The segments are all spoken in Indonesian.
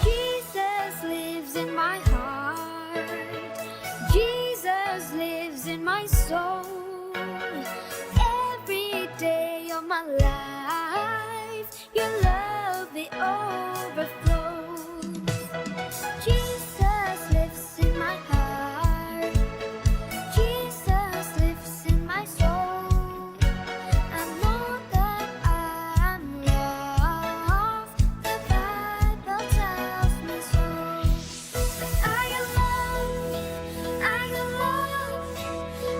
Jesus lives in my heart. Jesus lives in my soul. Every day of my life, your love it overflows. Jesus lives in my heart. Jesus lives in my soul. I know that I'm loved. The Bible tells me so. I got love. I got love.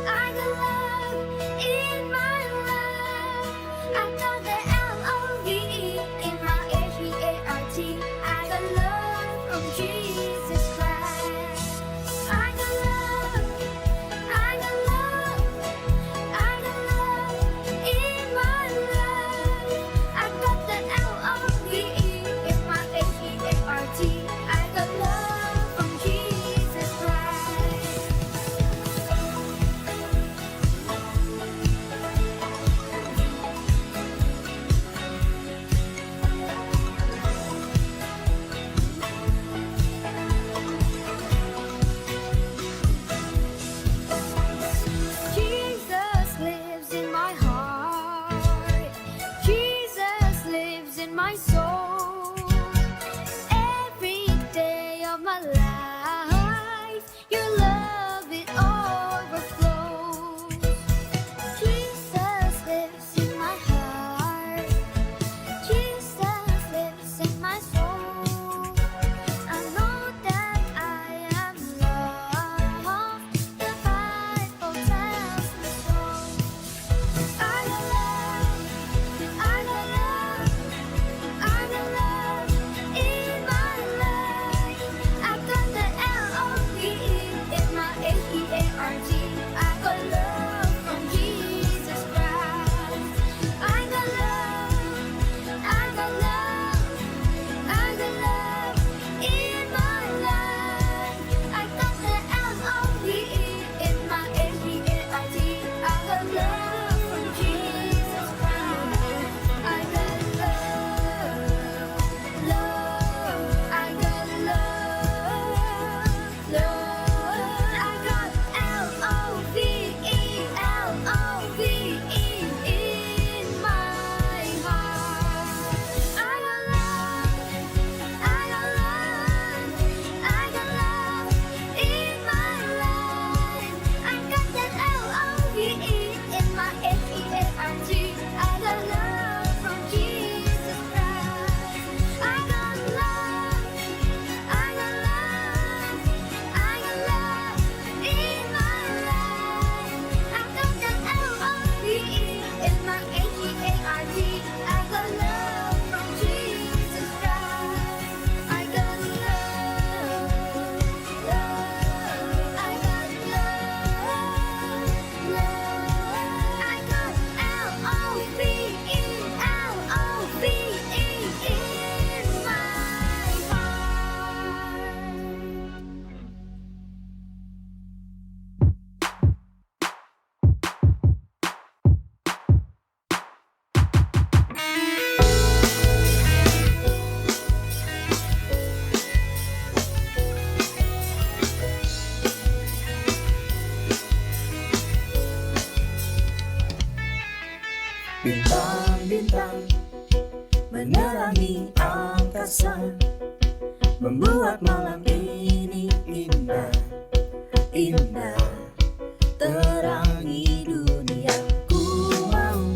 I got love in my life. I got the L-O-V-E in my H-E-A-R-T. I got love from Jesus Christ. I got love. I got love. I got love in my life. I got the L-O-V-E in my H-E-A-R-T. I got love from Jesus Christ. Jesus lives in my heart. Jesus lives in my soul. Every day of my life, your love it overflows. Jesus lives in my heart. Jesus lives in my soul. I know that I am loved. The Bible tells me so. I got love. I got love. I got love in my life. I got the L-O-V-E in my H-E-A-R-T. I got love from Jesus Christ. I got love. I got love. I got love in my life. I got the L-O-V-E in my H-E-A-R-T. I got love from Jesus Christ. I got love, love. I got love, love. I got L-O-V-E, L-O-V-E in my heart. I got love. I got love. I got love in my life. I got that L-O-V-E in my H-E-A-R-T. I got love from Jesus Christ. I got love. I got love. I got love in my life. I got that L-O-V-E in my H-E-A-R-T. I got love from Jesus Christ. I got love, love. I got love, love. I got L-O-V-E, L-O-V-E in my heart. Bintang-bintang menerangi angkasa, membuat malam ini indah, indah. Terangi dunia, ku mau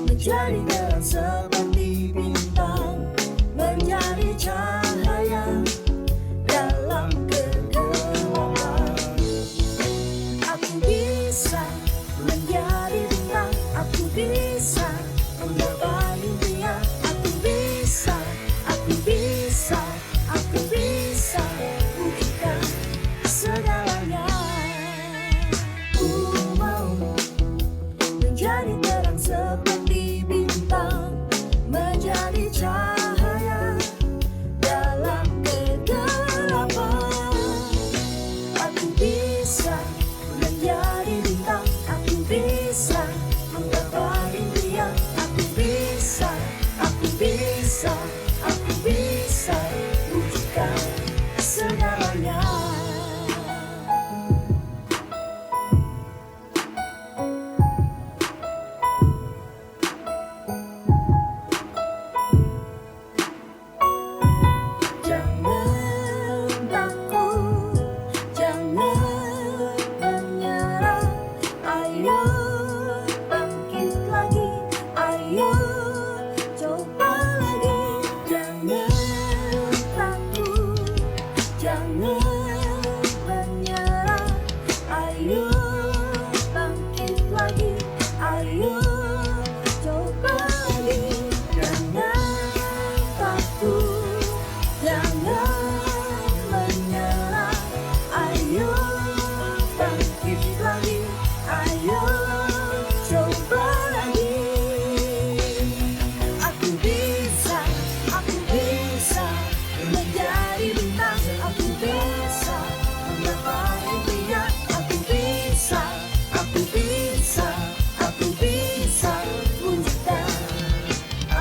menjadi terang seperti bintang, menjadi cahaya dalam kegelapan. Aku bisa menjadi bintang, aku bisa menggapai impian, aku bisa, aku bisa, aku bisa buktikan segalanya.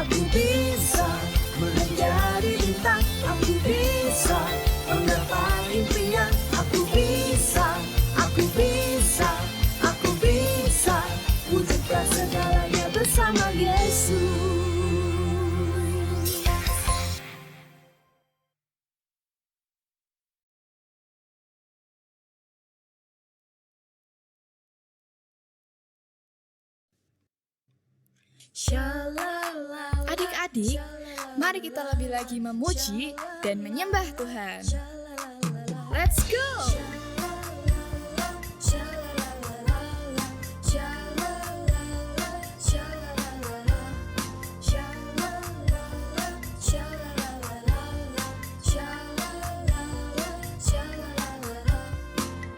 Aku bisa menjadi bintang, aku bisa menggapai impian. Aku bisa, aku bisa, aku bisa wujudkan segalanya bersama Yesus. Adik-adik, mari kita lebih lagi memuji dan menyembah Tuhan. Let's go!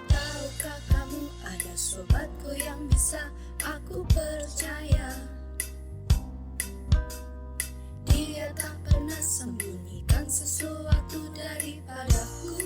Tahukah kamu ada sobatku yang bisa aku percaya? Dia tak pernah sembunyikan sesuatu daripadaku.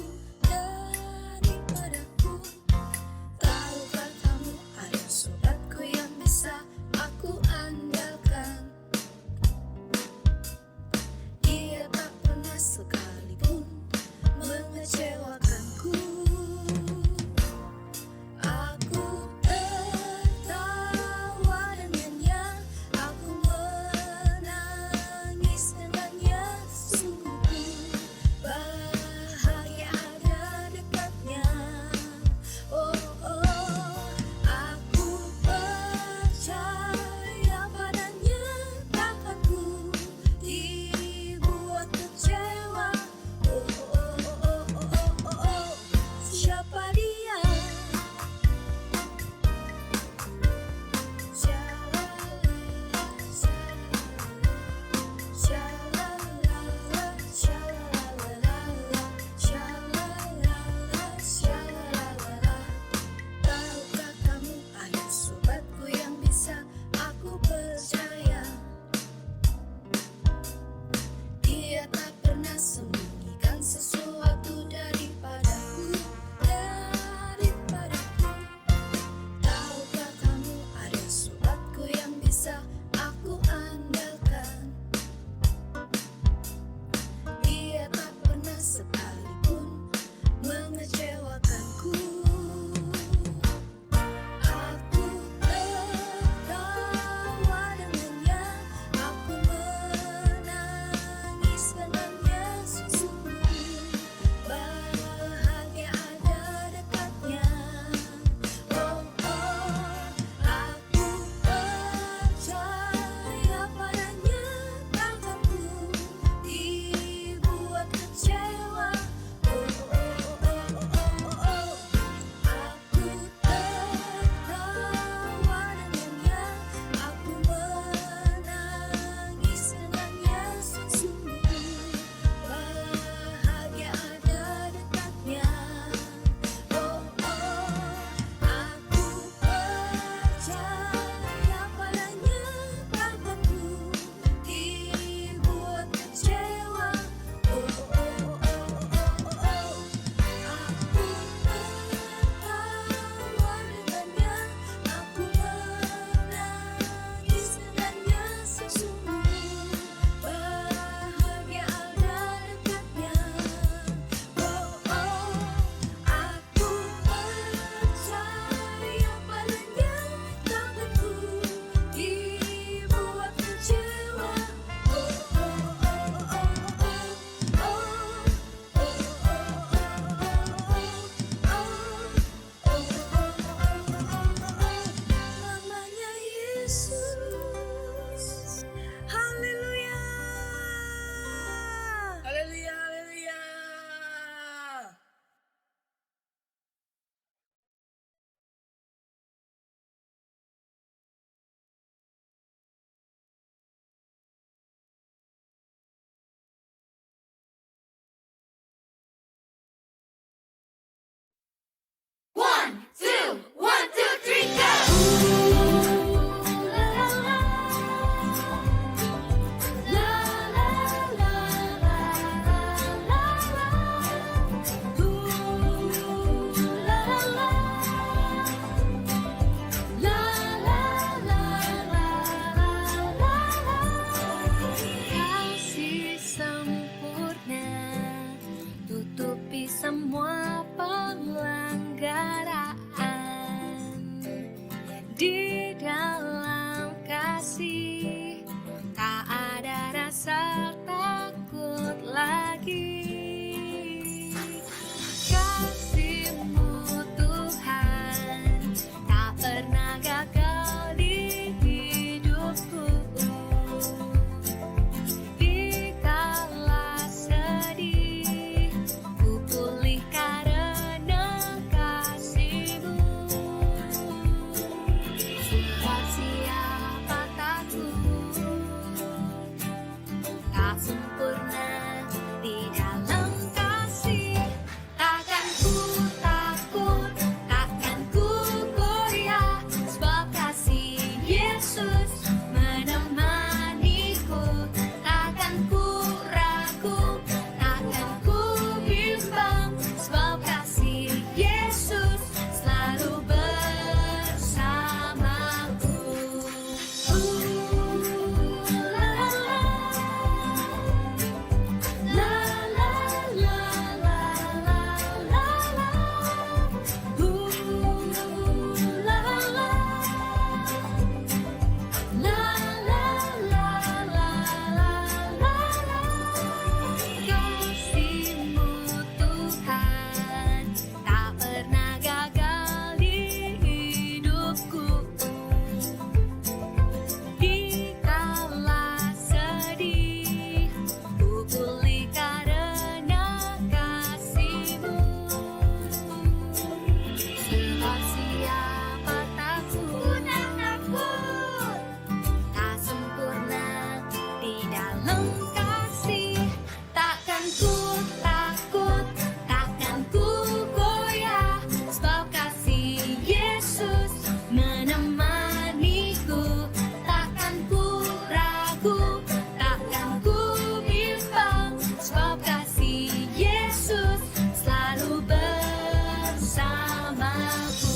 tak sempurna di dalam kasih. Takkan ku takut, takkan ku goyah, sebab kasih Yesus menemaniku. Takkan ku ragu, takkan ku bimbang, sebab kasih Yesus selalu bersamaku. La la la la la la la. La la la. La la la la la la. Kasih-Mu Tuhan tak pernah gagal di hidupku. Dikala sedih, ku pulih karena kasih-Mu. Sebab siapa takut, tak sempurna di dalam kasih. Takkan ku takut, takkan ku goyah, sebab kasih Yesus menemaniku. Takkan ku ragu, takkan ku bimbang, sebab kasih Yesus selalu bersamaku.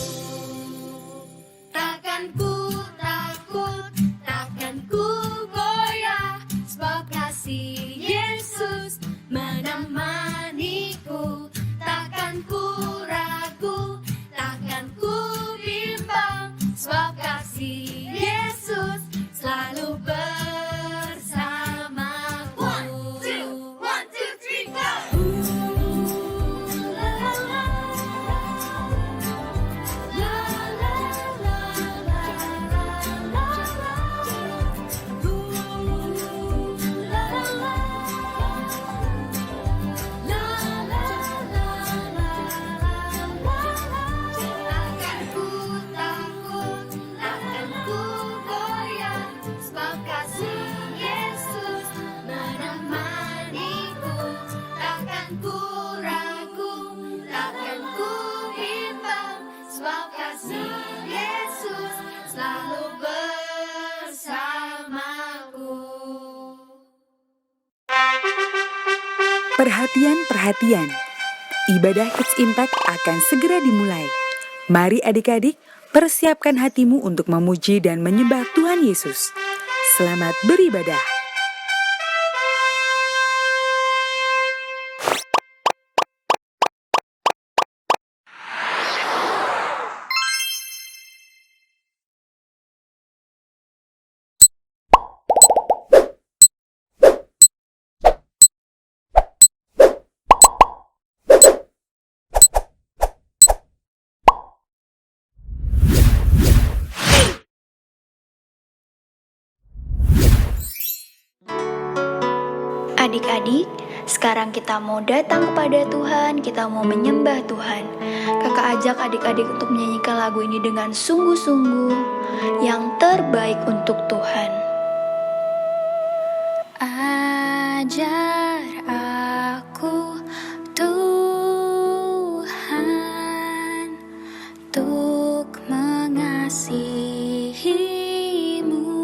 Takkan ku takut, takkan ku goyah, sebab kasih Yesus menemaniku. Takkan ku ragu, takkan ku bimbang, sebab kasih Yesus selalu bersamaku. One, two, three, go! La la la. La la la la la la la. La la la. La la la la la la. Takkan ku takut, takkan ku goyah, sebab kasih Yesus menemaniku. Takkan ku ragu, takkan ku bimbang, sebab kasih Yesus selalu bersamaku. Perhatian, perhatian. Ibadah Kids Impact akan segera dimulai. Mari adik-adik, persiapkan hatimu untuk memuji dan menyembah Tuhan Yesus. Selamat beribadah. Adik-adik, sekarang kita mau datang kepada Tuhan, kita mau menyembah Tuhan. Kakak ajak adik-adik untuk menyanyikan lagu ini dengan sungguh-sungguh yang terbaik untuk Tuhan. Ajar aku Tuhan untuk mengasihi-Mu.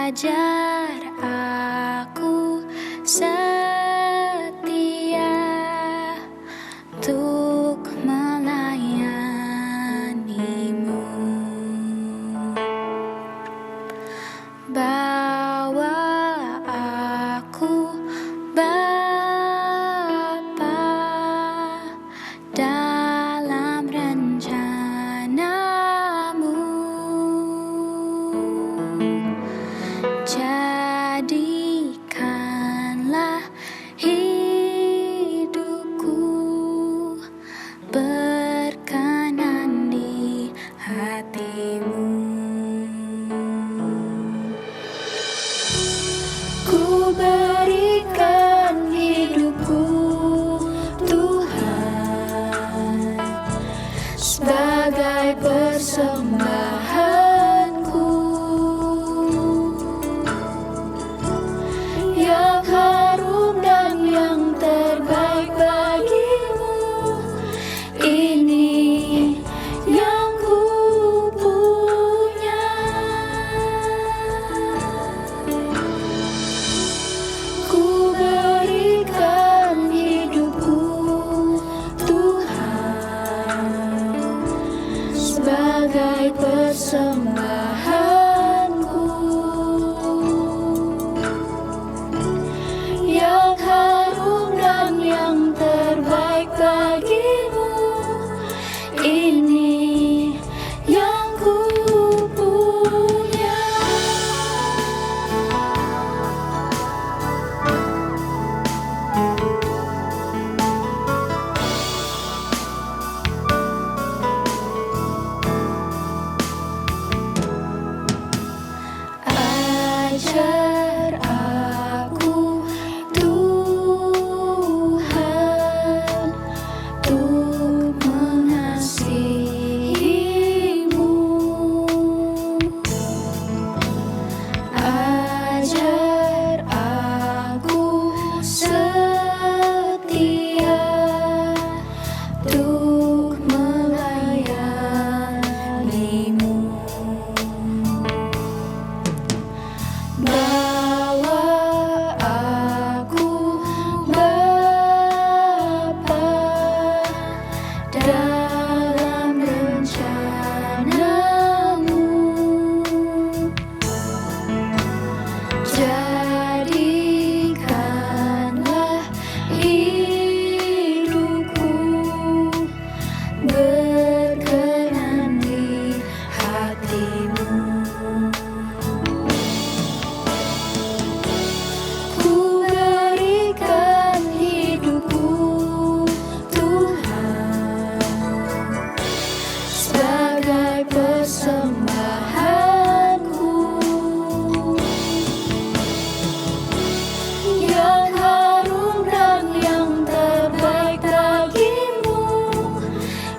Ajar aku setia untuk melayani-Mu. Bawa aku Bapa dalam rencana-Mu. Jadikanlah hidupku berkenan di hati-Mu. Ajar aku Tuhan untuk mengasihi-Mu. Ajar aku setia untuk melayani-Mu. Bawa aku Bapa dalam rencana-Mu. Jadikanlah hidupku berkenan di hati-Mu. Ku berikan hidupku Tuhan sebagai persembahanku yang harum dan yang terbaik bagi-Mu.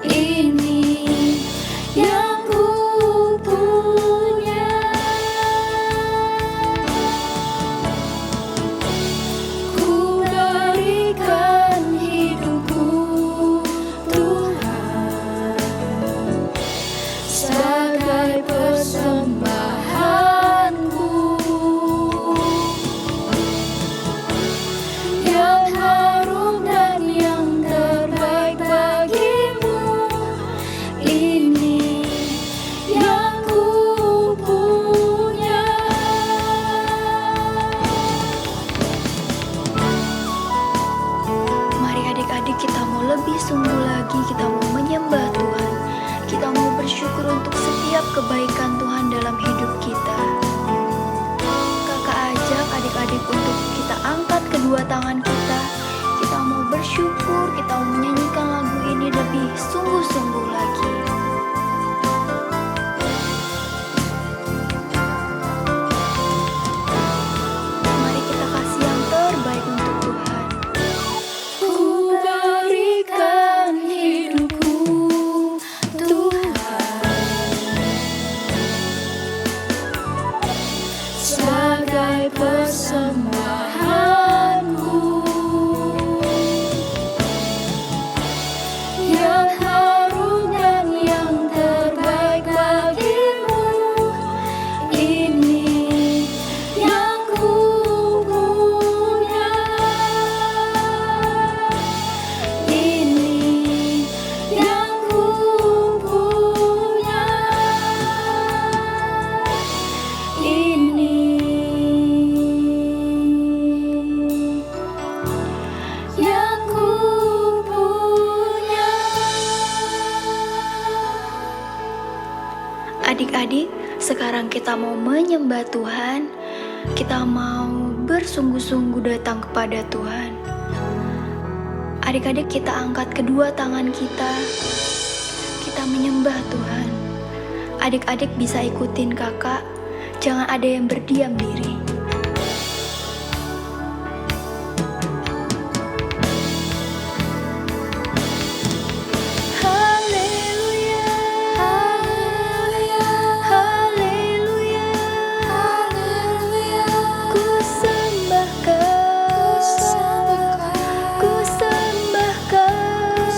Ini yang ku punya. Ku berikan hidupku Tuhan sebagai persembahanku yang harum dan yang terbaik bagi-Mu. Ini yang ku punya. Mari adik-adik kita mau lebih sungguh lagi, kita mau menyembah Tuhan. Kita mau bersyukur untuk setiap kebaikan Tuhan dalam hidup kita. Kakak ajak adik-adik untuk kita angkat kedua tangan kita. Kita mau bersyukur, kita mau menyanyikan lagu ini lebih sungguh-sungguh lagi. Mari kita kasih yang terbaik untuk Tuhan. Ku berikan hidupku Tuhan sebagai persembahanku yang harum dan yang terbaik bagi-Mu. Ini yang ku punya. Ini yang ku punya. Ini yang ku punya. Adik-adik, sekarang kita mau menyembah Tuhan. Kita mau bersungguh-sungguh datang kepada Tuhan. Adik-adik, kita angkat kedua tangan kita. Kita menyembah Tuhan. Adik-adik bisa ikutin kakak. Jangan ada yang berdiam diri. Haleluya, haleluya, haleluya, haleluya. Ku sembahkan, ku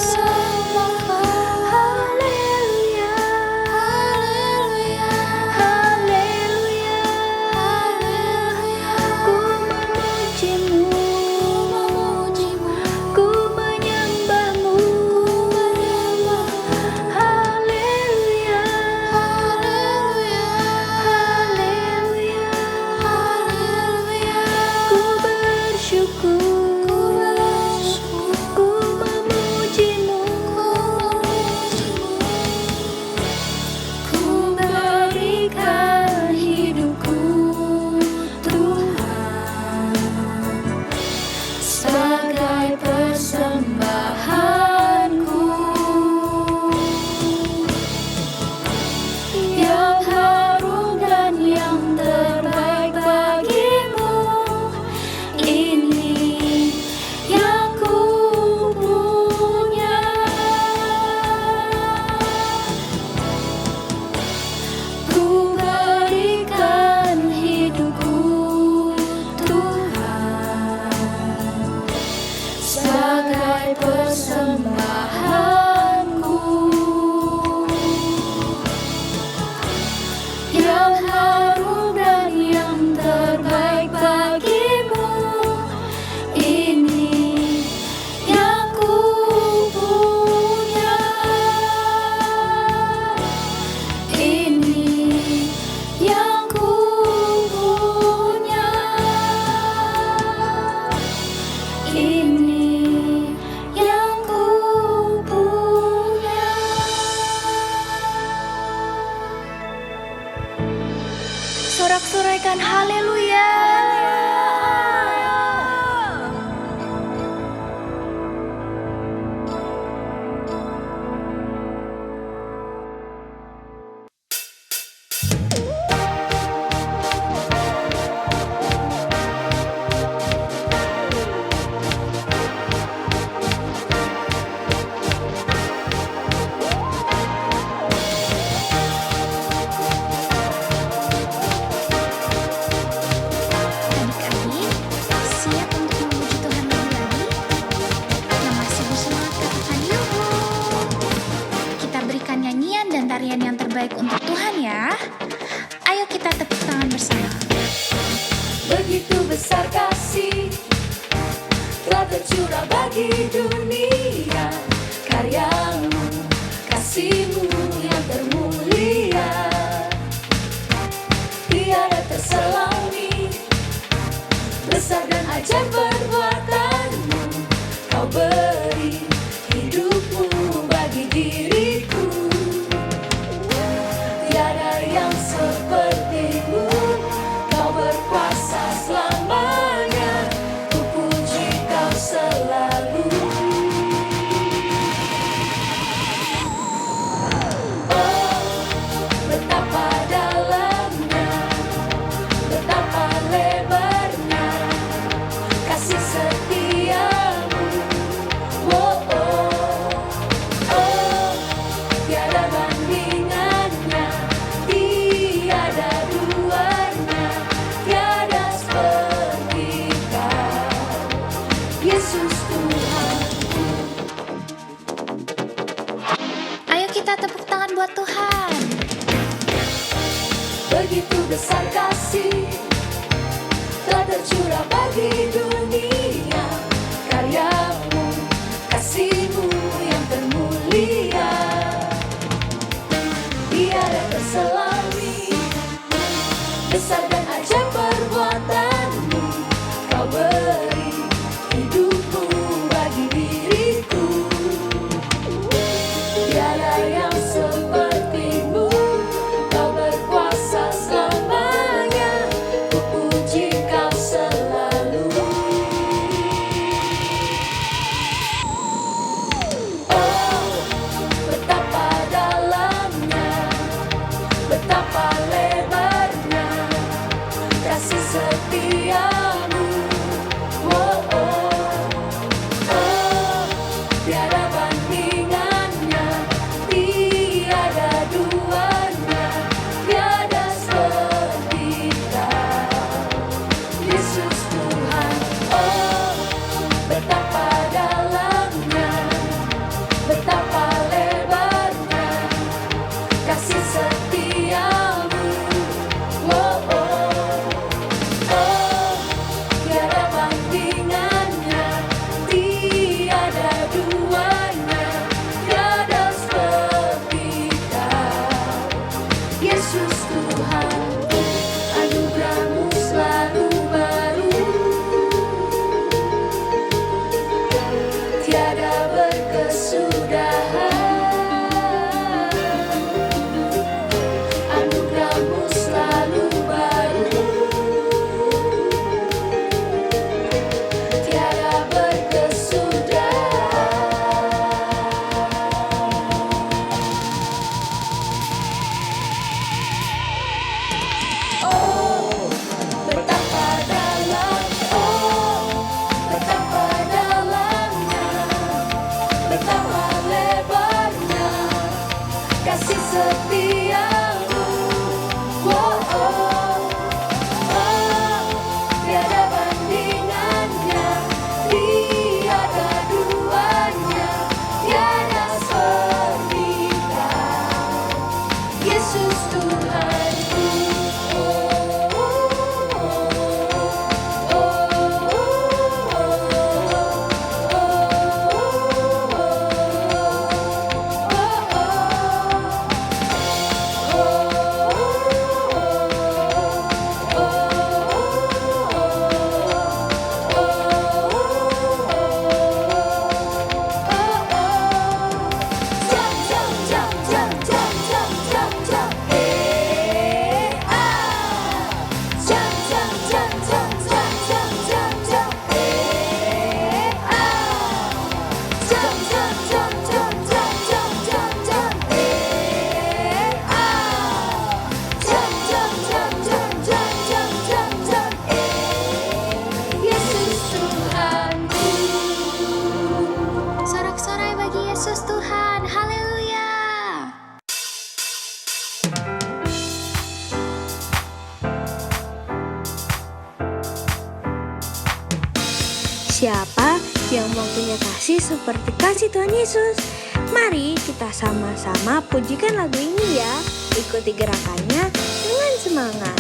sembahkan, haleluya, haleluya, haleluya, sorak-soraikan haleluya. Adik-adik, siap untuk memuji Tuhan lebih lagi? Yang masih bersemangat katakan yuhu. Kita berikan nyanyian dan tarian yang terbaik untuk Tuhan ya. Ayo kita tepuk tangan bersama. Begitu besar kasih telah tercurah bagi dunia, karyamu, kasihmu yang termulia, tiada terselami, besar dan ajaib perbuatanmu. Kau beri hidupmu bagi diriku, tiada yang sepertimu. Kau berkuasa selamanya, ku puji kau selalu. Oh, betapa dalamnya, betapa lebarnya kasih setiamu. Oh, oh, oh, tiada bandingannya, tiada duanya, tiada seperti kau, Yesus Tuhanku. Ayo kita tepuk tangan buat Tuhan. Begitu besar kasih telah tercurah bagi dunia, karyamu, kasihmu yang termulia, tiada terselami, besar dan ajaib perbuatanmu. Kau beri hidupmu bagi diriku, tiada yang sepertimu. Kau berkuasa selamanya, ku puji kau selalu. Oh, betapa dalamnya, betapa lebarnya kasih setiamu. Oh, oh, oh, tiada bandingannya, tiada duanya, tiada seperti kau, Yesus Tuhan. Oh, betapa dalamnya, betapa lebarnya kasih setiamu. Oh, oh, oh, Siapa yang mau punya kasih seperti kasih Tuhan Yesus? Mari kita sama-sama pujikan lagu ini ya. Ikuti gerakannya dengan semangat.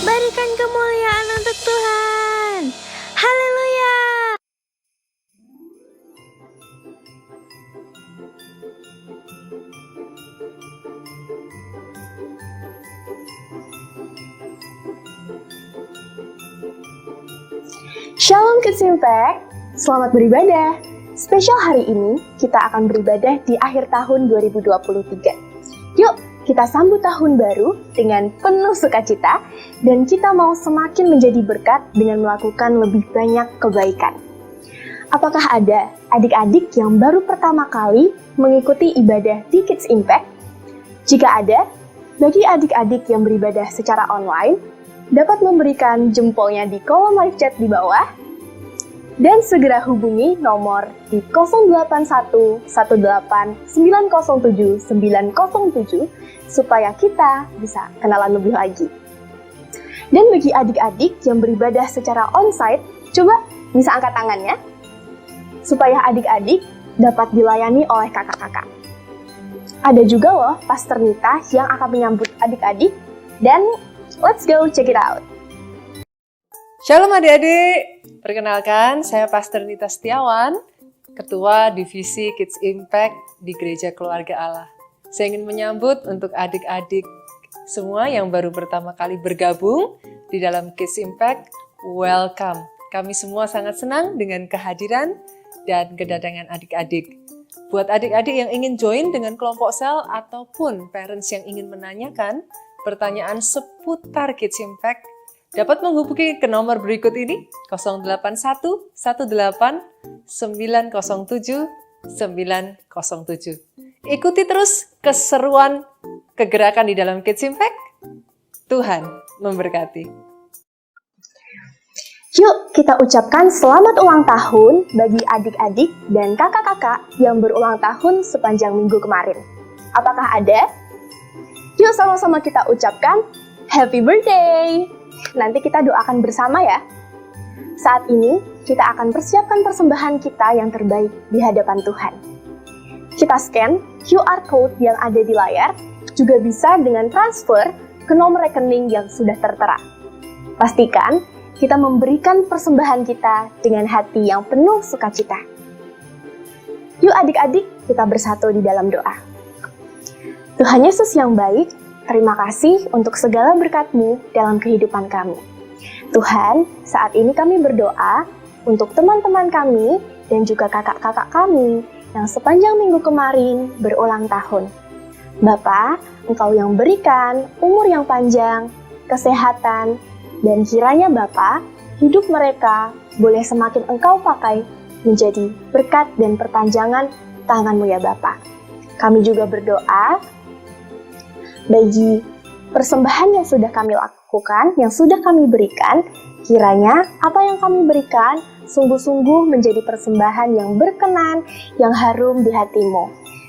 Berikan kemuliaan untuk Tuhan. Haleluya. Shalom Kids Impact, selamat beribadah. Spesial hari ini, kita akan beribadah di akhir tahun 2023. Yuk, kita sambut tahun baru dengan penuh sukacita, dan kita mau semakin menjadi berkat dengan melakukan lebih banyak kebaikan. Apakah ada adik-adik yang baru pertama kali mengikuti ibadah di Kids Impact? Jika ada, bagi adik-adik yang beribadah secara online, dapat memberikan jempolnya di kolom live chat di bawah, dan segera hubungi nomor di 081 18 907 907 supaya kita bisa kenalan lebih lagi. Dan bagi adik-adik yang beribadah secara onsite, coba bisa angkat tangannya, supaya adik-adik dapat dilayani oleh kakak-kakak. Ada juga loh Pastor Nita yang akan menyambut adik-adik, dan let's go check it out. Shalom adik-adik, perkenalkan saya Pastor Nita Setiawan, Ketua Divisi Kids Impact di Gereja Keluarga Allah. Saya ingin menyambut untuk adik-adik semua yang baru pertama kali bergabung di dalam Kids Impact, welcome. Kami semua sangat senang dengan kehadiran dan kedatangan adik-adik. Buat adik-adik yang ingin join dengan kelompok sel ataupun parents yang ingin menanyakan pertanyaan seputar Kids Impact, dapat menghubungi ke nomor berikut ini 081 18 907 907. Ikuti terus keseruan kegerakan di dalam Kids Impact. Tuhan memberkati. Yuk kita ucapkan selamat ulang tahun bagi adik-adik dan kakak-kakak yang berulang tahun sepanjang minggu kemarin. Apakah ada? Yuk sama-sama kita ucapkan Happy Birthday! Nanti kita doakan bersama ya. Saat ini kita akan persiapkan persembahan kita yang terbaik di hadapan Tuhan. Kita scan QR code yang ada di layar, juga bisa dengan transfer ke nomor rekening yang sudah tertera. Pastikan kita memberikan persembahan kita dengan hati yang penuh sukacita. Yuk adik-adik, kita bersatu di dalam doa. Tuhan Yesus yang baik, terima kasih untuk segala berkat-Mu dalam kehidupan kami. Tuhan, saat ini kami berdoa untuk teman-teman kami dan juga kakak-kakak kami yang sepanjang minggu kemarin berulang tahun. Bapa, Engkau yang berikan umur yang panjang, kesehatan, dan kiranya Bapa, hidup mereka boleh semakin Engkau pakai menjadi berkat dan perpanjangan tangan-Mu ya Bapa. Kami juga berdoa bagi persembahan yang sudah kami lakukan, yang sudah kami berikan, kiranya apa yang kami berikan sungguh-sungguh menjadi persembahan yang berkenan, yang harum di hati-Mu.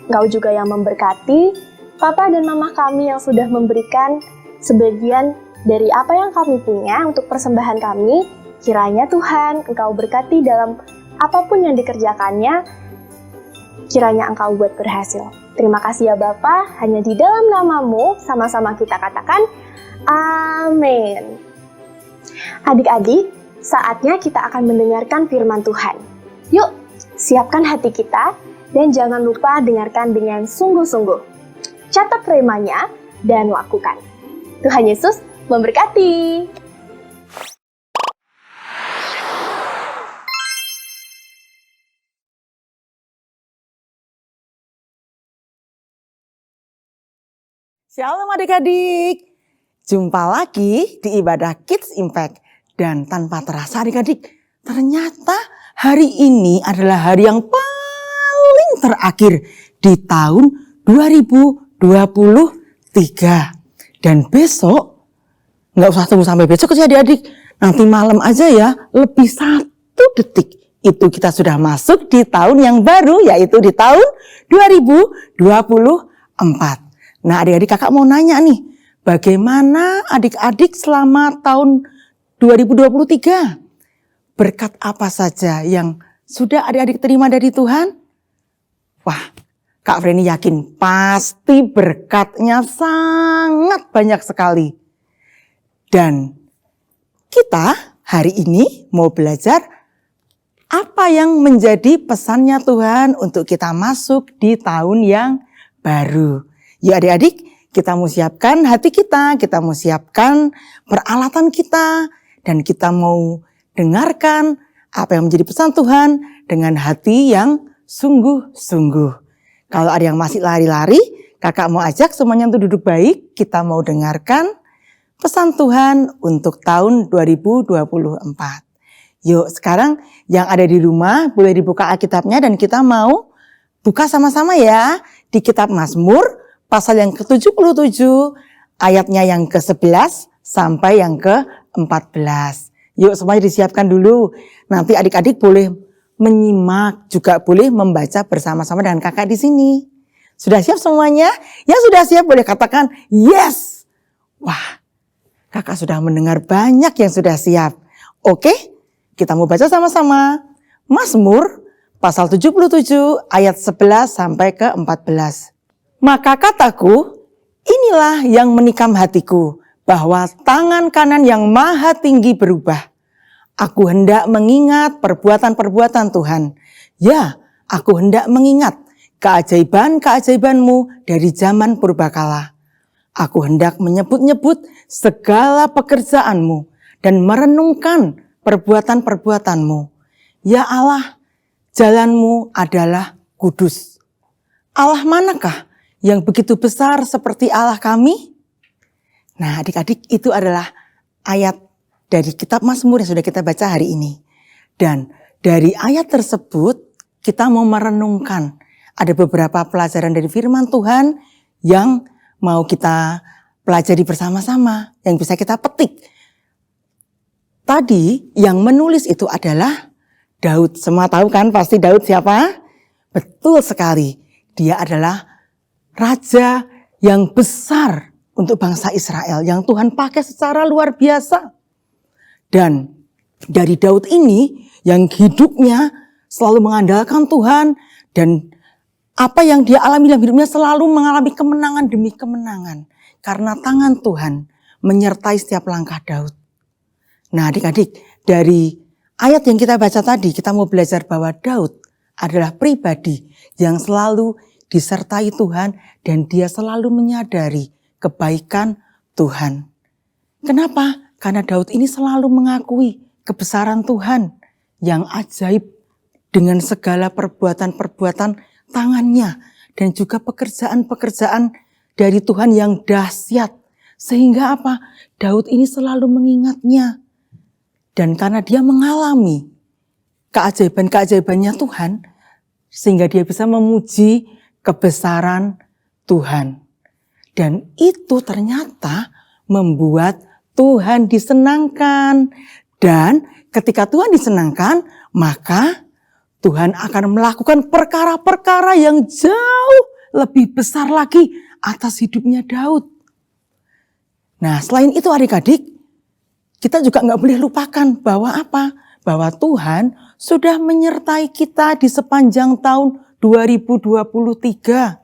Engkau juga yang memberkati Papa dan Mama kami yang sudah memberikan sebagian dari apa yang kami punya untuk persembahan kami. Kiranya Tuhan Engkau berkati dalam apapun yang dikerjakannya, kiranya Engkau buat berhasil. Terima kasih ya Bapa, hanya di dalam nama-Mu sama-sama kita katakan amin. Adik-adik, saatnya kita akan mendengarkan firman Tuhan. Yuk, siapkan hati kita dan jangan lupa dengarkan dengan sungguh-sungguh. Catat remanya dan lakukan. Tuhan Yesus memberkati. Shalom adik-adik, jumpa lagi di ibadah Kids Impact. Dan tanpa terasa adik-adik, ternyata hari ini adalah hari yang paling terakhir di tahun 2023. Dan besok, nggak usah tunggu sampai besok sih adik-adik, nanti malam aja ya, lebih 1 detik. Itu kita sudah masuk di tahun yang baru, yaitu di tahun 2024. Nah adik-adik kakak mau nanya nih, bagaimana adik-adik selama tahun 2023? Berkat apa saja yang sudah adik-adik terima dari Tuhan? Wah, Kak Freni yakin pasti berkatnya sangat banyak sekali. Dan kita hari ini mau belajar apa yang menjadi pesannya Tuhan untuk kita masuk di tahun yang baru. Yuk adik-adik, kita mau siapkan hati kita mau siapkan peralatan kita, dan kita mau dengarkan apa yang menjadi pesan Tuhan dengan hati yang sungguh-sungguh. Kalau ada yang masih lari-lari, kakak mau ajak semuanya untuk duduk baik, kita mau dengarkan pesan Tuhan untuk tahun 2024. Yuk sekarang yang ada di rumah boleh dibuka Alkitabnya dan kita mau buka sama-sama ya di kitab Mazmur pasal yang ke-77, ayatnya yang ke-11 sampai yang ke-14. Yuk semuanya disiapkan dulu. Nanti adik-adik boleh menyimak, juga boleh membaca bersama-sama dengan kakak di sini. Sudah siap semuanya? Yang sudah siap boleh katakan yes. Wah, kakak sudah mendengar banyak yang sudah siap. Oke, kita mau baca sama-sama. Mazmur pasal 77 ayat 11 sampai ke-14. Maka kataku, inilah yang menikam hatiku, bahwa tangan kanan yang maha tinggi berubah. Aku hendak mengingat perbuatan-perbuatan Tuhan. Ya, aku hendak mengingat keajaiban-keajaiban-Mu dari zaman purbakala. Aku hendak menyebut-nyebut segala pekerjaan-Mu dan merenungkan perbuatan-perbuatan-Mu. Ya Allah, jalan-Mu adalah kudus. Allah manakah yang begitu besar seperti Allah kami? Nah adik-adik, itu adalah ayat dari kitab Mazmur yang sudah kita baca hari ini. Dan dari ayat tersebut kita mau merenungkan. Ada beberapa pelajaran dari firman Tuhan yang mau kita pelajari bersama-sama, yang bisa kita petik. Tadi yang menulis itu adalah Daud. Semua tahu kan pasti Daud siapa? Betul sekali. Dia adalah raja yang besar untuk bangsa Israel, yang Tuhan pakai secara luar biasa. Dan dari Daud ini yang hidupnya selalu mengandalkan Tuhan, dan apa yang dia alami dalam hidupnya selalu mengalami kemenangan demi kemenangan. Karena tangan Tuhan menyertai setiap langkah Daud. Nah adik-adik, dari ayat yang kita baca tadi, kita mau belajar bahwa Daud adalah pribadi yang selalu disertai Tuhan dan dia selalu menyadari kebaikan Tuhan. Kenapa? Karena Daud ini selalu mengakui kebesaran Tuhan yang ajaib dengan segala perbuatan-perbuatan tangannya dan juga pekerjaan-pekerjaan dari Tuhan yang dahsyat. Sehingga apa? Daud ini selalu mengingatnya. Dan karena dia mengalami keajaiban-keajaibannya Tuhan, sehingga dia bisa memuji kebesaran Tuhan. Dan itu ternyata membuat Tuhan disenangkan. Dan ketika Tuhan disenangkan, maka Tuhan akan melakukan perkara-perkara yang jauh lebih besar lagi atas hidupnya Daud. Nah selain itu adik-adik, kita juga nggak boleh lupakan bahwa apa? Bahwa Tuhan sudah menyertai kita di sepanjang tahun 2023.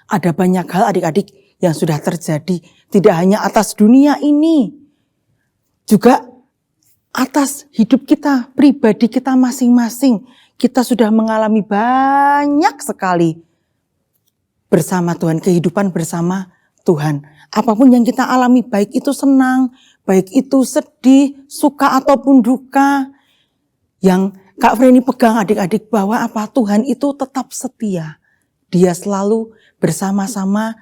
Ada banyak hal adik-adik yang sudah terjadi. Tidak hanya atas dunia ini. Juga atas hidup kita, pribadi kita masing-masing. Kita sudah mengalami banyak sekali bersama Tuhan, kehidupan bersama Tuhan. Apapun yang kita alami, baik itu senang, baik itu sedih, suka ataupun duka. Yang Kak Freni pegang adik-adik bahwa apa? Tuhan itu tetap setia. Dia selalu bersama-sama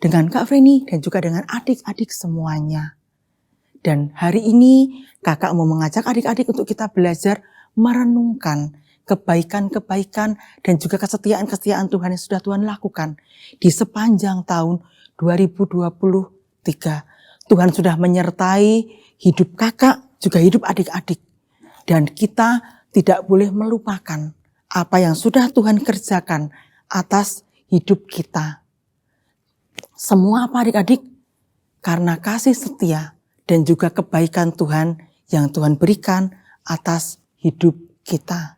dengan Kak Freni dan juga dengan adik-adik semuanya. Dan hari ini kakak mau mengajak adik-adik untuk kita belajar merenungkan kebaikan-kebaikan dan juga kesetiaan-kesetiaan Tuhan yang sudah Tuhan lakukan di sepanjang tahun 2023. Tuhan sudah menyertai hidup kakak, juga hidup adik-adik. Dan kita tidak boleh melupakan apa yang sudah Tuhan kerjakan atas hidup kita. Semua apa adik-adik? Karena kasih setia dan juga kebaikan Tuhan yang Tuhan berikan atas hidup kita.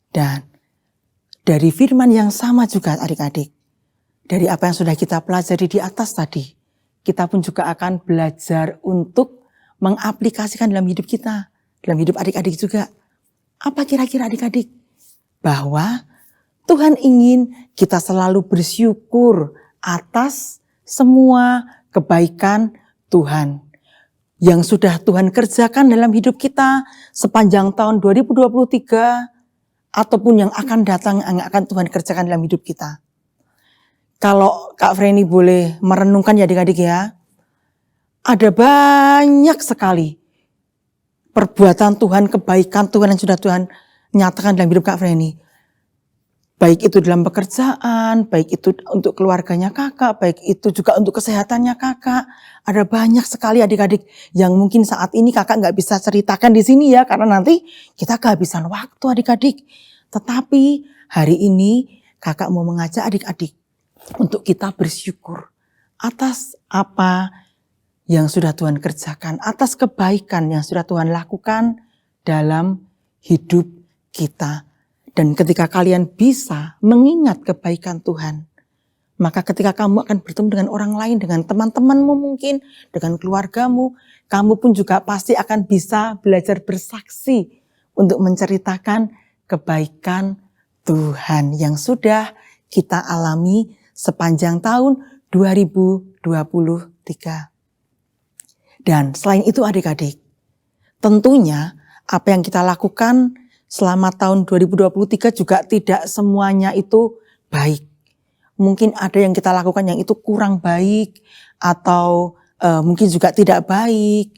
Dan dari firman yang sama juga adik-adik, dari apa yang sudah kita pelajari di atas tadi, kita pun juga akan belajar untuk mengaplikasikan dalam hidup kita, dalam hidup adik-adik juga. Apa kira-kira adik-adik? Bahwa Tuhan ingin kita selalu bersyukur atas semua kebaikan Tuhan yang sudah Tuhan kerjakan dalam hidup kita sepanjang tahun 2023 ataupun yang akan datang, yang akan Tuhan kerjakan dalam hidup kita. Kalau Kak Freni boleh merenungkan ya adik-adik ya, ada banyak sekali perbuatan Tuhan, kebaikan Tuhan yang sudah Tuhan nyatakan dalam hidup Kak Freni. Baik itu dalam pekerjaan, baik itu untuk keluarganya kakak, baik itu juga untuk kesehatannya kakak. Ada banyak sekali adik-adik yang mungkin saat ini kakak nggak bisa ceritakan di sini ya, karena nanti kita kehabisan waktu adik-adik. Tetapi hari ini kakak mau mengajak adik-adik untuk kita bersyukur atas apa yang sudah Tuhan kerjakan, atas kebaikan yang sudah Tuhan lakukan dalam hidup kita. Dan ketika kalian bisa mengingat kebaikan Tuhan, maka ketika kamu akan bertemu dengan orang lain, dengan teman-temanmu mungkin, dengan keluargamu, kamu pun juga pasti akan bisa belajar bersaksi untuk menceritakan kebaikan Tuhan yang sudah kita alami sepanjang tahun 2023. Dan selain itu adik-adik, tentunya apa yang kita lakukan selama tahun 2023 juga tidak semuanya itu baik. Mungkin ada yang kita lakukan yang itu kurang baik atau mungkin juga tidak baik.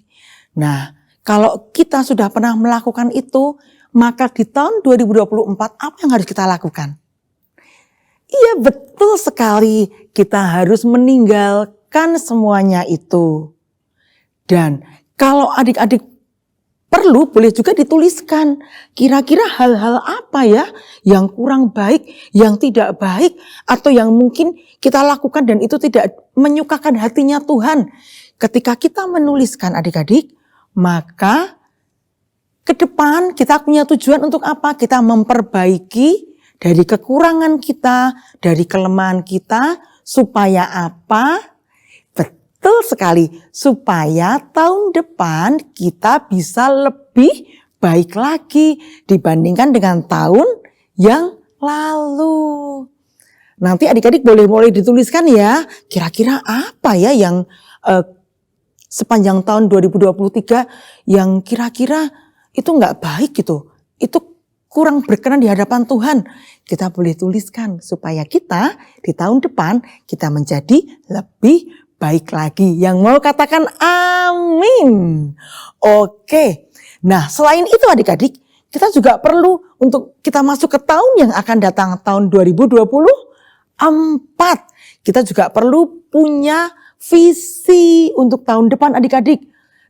Nah, Kalau kita sudah pernah melakukan itu, maka di tahun 2024 apa yang harus kita lakukan? Iya, betul sekali, kita harus meninggalkan semuanya itu. Dan kalau adik-adik perlu, boleh juga dituliskan kira-kira hal-hal apa ya yang kurang baik, yang tidak baik, atau yang mungkin kita lakukan dan itu tidak menyukakan hatinya Tuhan. Ketika kita menuliskan adik-adik, maka ke depan kita punya tujuan untuk apa? Kita memperbaiki dari kekurangan kita, dari kelemahan kita, supaya apa? Betul sekali, supaya tahun depan kita bisa lebih baik lagi dibandingkan dengan tahun yang lalu. Nanti adik-adik boleh dituliskan ya, kira-kira apa ya yang sepanjang tahun 2023 yang kira-kira itu nggak baik gitu. Itu kurang berkenan di hadapan Tuhan. Kita boleh tuliskan supaya kita di tahun depan kita menjadi lebih baik lagi. Yang mau katakan amin. Oke. Nah, selain itu adik-adik, kita juga perlu untuk kita masuk ke tahun yang akan datang, tahun 2024. Kita juga perlu punya visi untuk tahun depan adik-adik.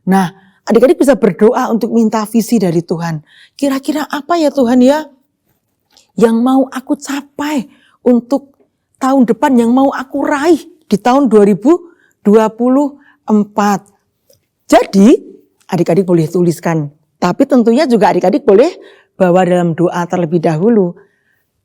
Nah, adik-adik bisa berdoa untuk minta visi dari Tuhan. Kira-kira apa ya Tuhan ya yang mau aku capai untuk tahun depan, yang mau aku raih di tahun 2024. Jadi adik-adik boleh tuliskan, tapi tentunya juga adik-adik boleh bawa dalam doa terlebih dahulu.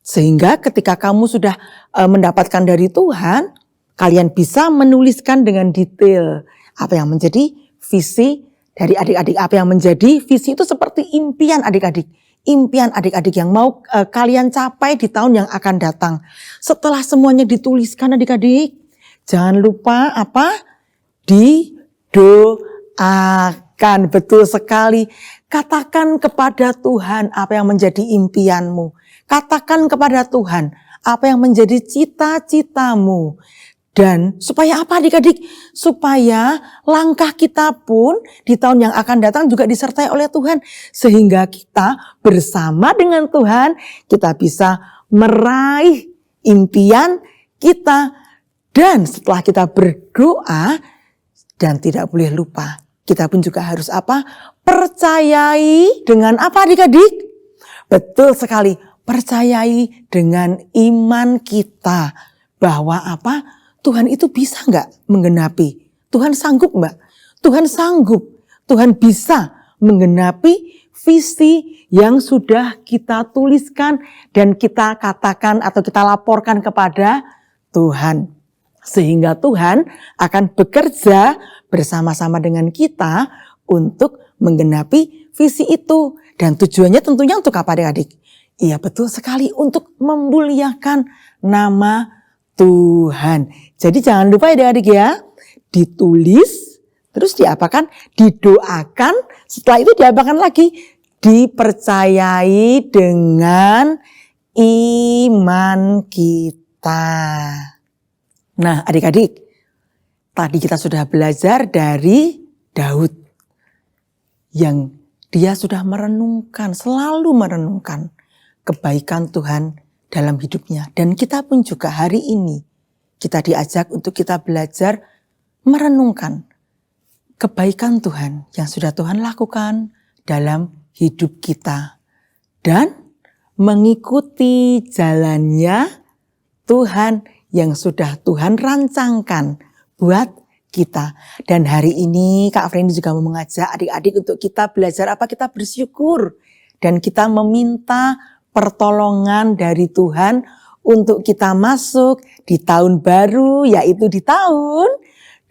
Sehingga ketika kamu sudah mendapatkan dari Tuhan, kalian bisa menuliskan dengan detail apa yang menjadi visi dari adik-adik, apa yang menjadi visi itu seperti impian adik-adik. Impian adik-adik yang mau kalian capai di tahun yang akan datang. Setelah semuanya dituliskan adik-adik, jangan lupa apa? Didoakan. Betul sekali. Katakan kepada Tuhan apa yang menjadi impianmu. Katakan kepada Tuhan apa yang menjadi cita-citamu. Dan supaya apa adik-adik? Supaya langkah kita pun di tahun yang akan datang juga disertai oleh Tuhan. Sehingga kita bersama dengan Tuhan, kita bisa meraih impian kita. Dan setelah kita berdoa, dan tidak boleh lupa, kita pun juga harus apa? Percayai dengan apa adik-adik? Betul sekali, percayai dengan iman kita. Bahwa apa? Tuhan itu bisa nggak menggenapi? Tuhan sanggup mbak? Tuhan sanggup. Tuhan bisa menggenapi visi yang sudah kita tuliskan dan kita katakan atau kita laporkan kepada Tuhan. Sehingga Tuhan akan bekerja bersama-sama dengan kita untuk menggenapi visi itu. Dan tujuannya tentunya untuk apa adik-adik? Iya betul sekali, untuk memuliakan nama Tuhan. Jadi jangan lupa ya adik-adik ya, ditulis, terus diapakan? Didoakan, setelah itu diapakan lagi? Dipercayai dengan iman kita. Nah adik-adik, tadi kita sudah belajar dari Daud. Yang dia sudah merenungkan, selalu merenungkan kebaikan Tuhan dalam hidupnya. Dan kita pun juga hari ini, kita diajak untuk kita belajar merenungkan kebaikan Tuhan yang sudah Tuhan lakukan dalam hidup kita. Dan mengikuti jalannya Tuhan yang sudah Tuhan rancangkan buat kita. Dan hari ini Kak Frendy juga mau mengajak adik-adik untuk kita belajar apa? Kita bersyukur. Dan kita meminta pertolongan dari Tuhan untuk kita masuk di tahun baru, yaitu di tahun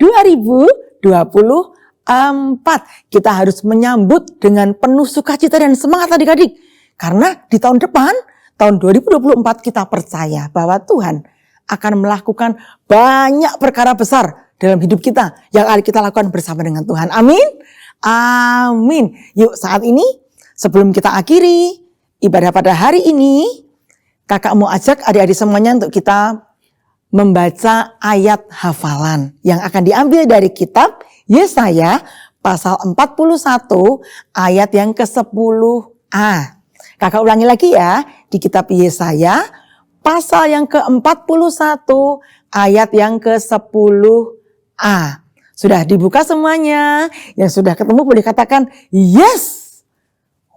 2024. Kita harus menyambut dengan penuh sukacita dan semangat adik-adik. Karena di tahun depan, tahun 2024 kita percaya bahwa Tuhan akan melakukan banyak perkara besar dalam hidup kita yang akan kita lakukan bersama dengan Tuhan. Amin. Amin. Yuk saat ini sebelum kita akhiri ibadah pada hari ini, kakak mau ajak adik-adik semuanya untuk kita membaca ayat hafalan yang akan diambil dari kitab Yesaya pasal 41 ayat yang ke-10a. Kakak ulangi lagi ya, di kitab Yesaya pasal yang ke-41 ayat yang ke-10a. Sudah dibuka semuanya? Yang sudah ketemu boleh katakan yes.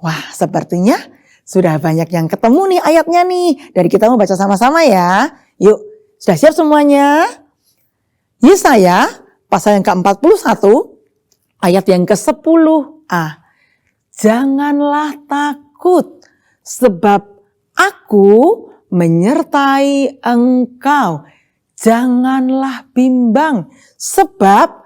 Wah, sepertinya sudah banyak yang ketemu nih ayatnya nih. Dari kita mau baca sama-sama ya. Yuk, sudah siap semuanya? Yesaya pasal yang ke-41 ayat yang ke-10a. Janganlah takut, sebab aku menyertai engkau. Janganlah bimbang, sebab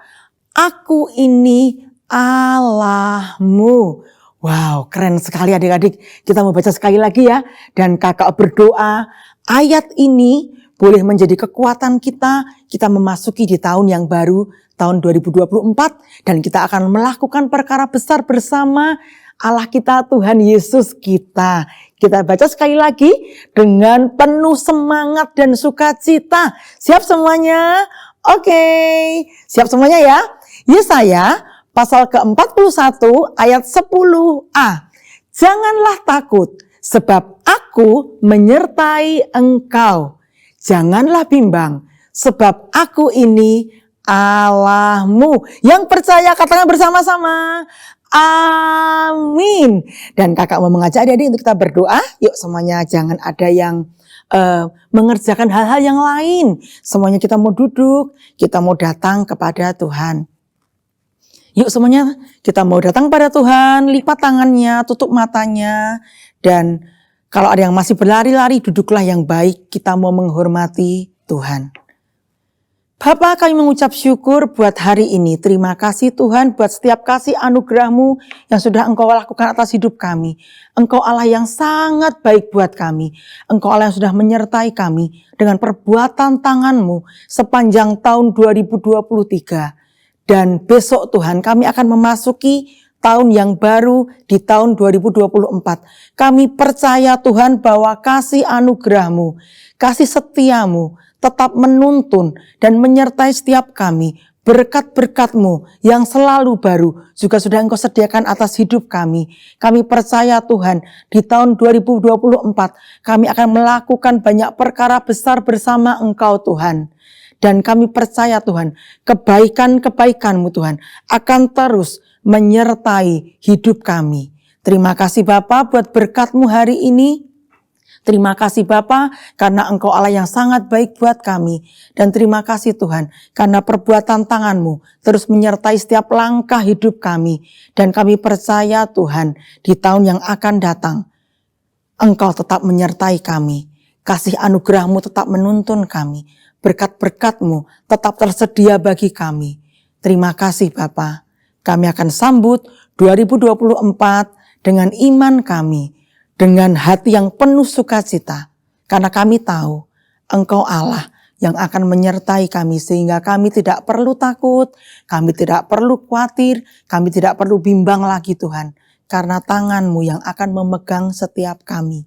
aku ini Allahmu. Wow, keren sekali adik-adik. Kita mau baca sekali lagi ya. Dan kakak berdoa, ayat ini boleh menjadi kekuatan kita. Kita memasuki di tahun yang baru, tahun 2024. Dan kita akan melakukan perkara besar bersama Allah kita, Tuhan Yesus kita. Kita baca sekali lagi dengan penuh semangat dan sukacita. Siap semuanya? Oke, siap semuanya ya? Yesaya pasal ke-41 ayat 10a. Janganlah takut, sebab aku menyertai engkau. Janganlah bimbang, sebab aku ini Allahmu. Yang percaya katakan bersama-sama. Amin. Dan kakak mau mengajak adik-adik untuk kita berdoa. Yuk semuanya jangan ada yang mengerjakan hal-hal yang lain. Semuanya kita mau duduk, kita mau datang kepada Tuhan. Yuk semuanya kita mau datang pada Tuhan, lipat tangannya, tutup matanya. Dan kalau ada yang masih berlari-lari, duduklah yang baik. Kita mau menghormati Tuhan. Bapa, kami mengucap syukur buat hari ini. Terima kasih Tuhan buat setiap kasih anugerah-Mu yang sudah Engkau lakukan atas hidup kami. Engkau Allah yang sangat baik buat kami. Engkau Allah yang sudah menyertai kami dengan perbuatan tangan-Mu sepanjang tahun 2023. Dan besok Tuhan kami akan memasuki tahun yang baru di tahun 2024. Kami percaya Tuhan bahwa kasih anugerah-Mu, kasih setia-Mu tetap menuntun dan menyertai setiap kami. Berkat-berkat-Mu yang selalu baru juga sudah Engkau sediakan atas hidup kami. Kami percaya Tuhan di tahun 2024 kami akan melakukan banyak perkara besar bersama Engkau Tuhan. Dan kami percaya Tuhan kebaikan-kebaikan-Mu Tuhan akan terus menyertai hidup kami. Terima kasih Bapa buat berkat-Mu hari ini. Terima kasih Bapa karena Engkau Allah yang sangat baik buat kami. Dan terima kasih Tuhan karena perbuatan tangan-Mu terus menyertai setiap langkah hidup kami. Dan kami percaya Tuhan di tahun yang akan datang Engkau tetap menyertai kami. Kasih anugerah-Mu tetap menuntun kami. Berkat-berkat-Mu tetap tersedia bagi kami. Terima kasih Bapa. Kami akan sambut 2024 dengan iman kami. Dengan hati yang penuh sukacita. Karena kami tahu Engkau Allah yang akan menyertai kami. Sehingga kami tidak perlu takut. Kami tidak perlu khawatir. Kami tidak perlu bimbang lagi Tuhan. Karena tangan-Mu yang akan memegang setiap kami.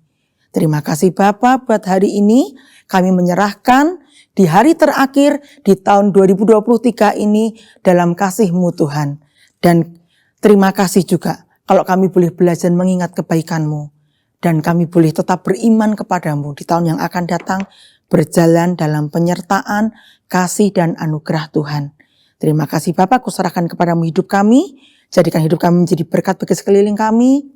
Terima kasih Bapa buat hari ini. Kami menyerahkan di hari terakhir di tahun 2023 ini dalam kasih-Mu Tuhan. Dan terima kasih juga kalau kami boleh belajar mengingat kebaikan-Mu. Dan kami boleh tetap beriman kepadamu di tahun yang akan datang, berjalan dalam penyertaan, kasih dan anugerah Tuhan. Terima kasih Bapa, kuserahkan kepadamu hidup kami, jadikan hidup kami menjadi berkat bagi sekeliling kami,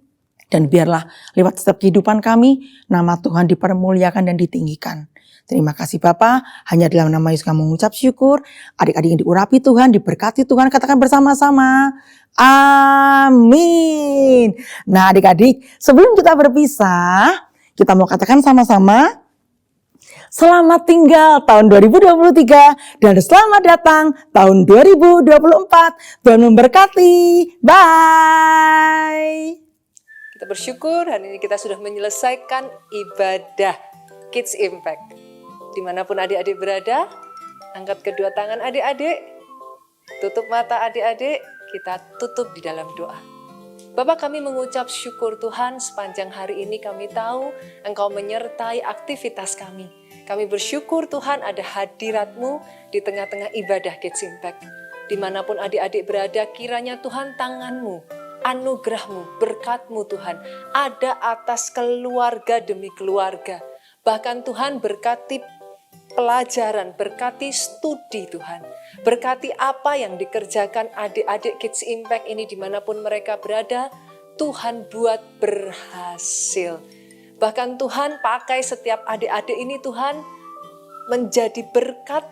dan biarlah lewat setiap kehidupan kami, nama Tuhan dipermuliakan dan ditinggikan. Terima kasih Bapa, hanya dalam nama Yesus kami mengucap syukur, adik-adik yang diurapi Tuhan, diberkati Tuhan, katakan bersama-sama. Amin. Nah adik-adik, sebelum kita berpisah, kita mau katakan sama-sama, selamat tinggal tahun 2023 dan selamat datang tahun 2024. Tuhan memberkati. Bye. Kita bersyukur hari ini kita sudah menyelesaikan ibadah Kids Impact. Dimanapun adik-adik berada, angkat kedua tangan adik-adik, tutup mata adik-adik, kita tutup di dalam doa. Bapa, kami mengucap syukur Tuhan sepanjang hari ini kami tahu Engkau menyertai aktivitas kami. Kami bersyukur Tuhan ada hadirat-Mu di tengah-tengah ibadah Kids Impact. Dimanapun adik-adik berada, kiranya Tuhan tangan-Mu, anugerah-Mu, berkat-Mu Tuhan, ada atas keluarga demi keluarga. Bahkan Tuhan berkati pelajaran, berkati studi Tuhan. Berkati apa yang dikerjakan adik-adik Kids Impact ini dimanapun mereka berada, Tuhan buat berhasil. Bahkan Tuhan pakai setiap adik-adik ini Tuhan menjadi berkat,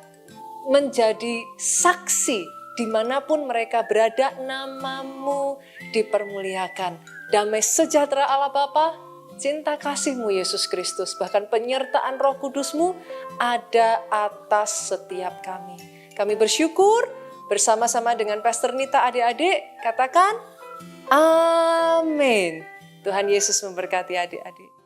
menjadi saksi dimanapun mereka berada, nama-Mu dipermuliakan. Damai sejahtera Allah Bapa, cinta kasih-Mu Yesus Kristus, bahkan penyertaan Roh Kudus-Mu ada atas setiap kami. Kami bersyukur bersama-sama dengan Pastor Nita adik-adik, katakan amin. Tuhan Yesus memberkati adik-adik.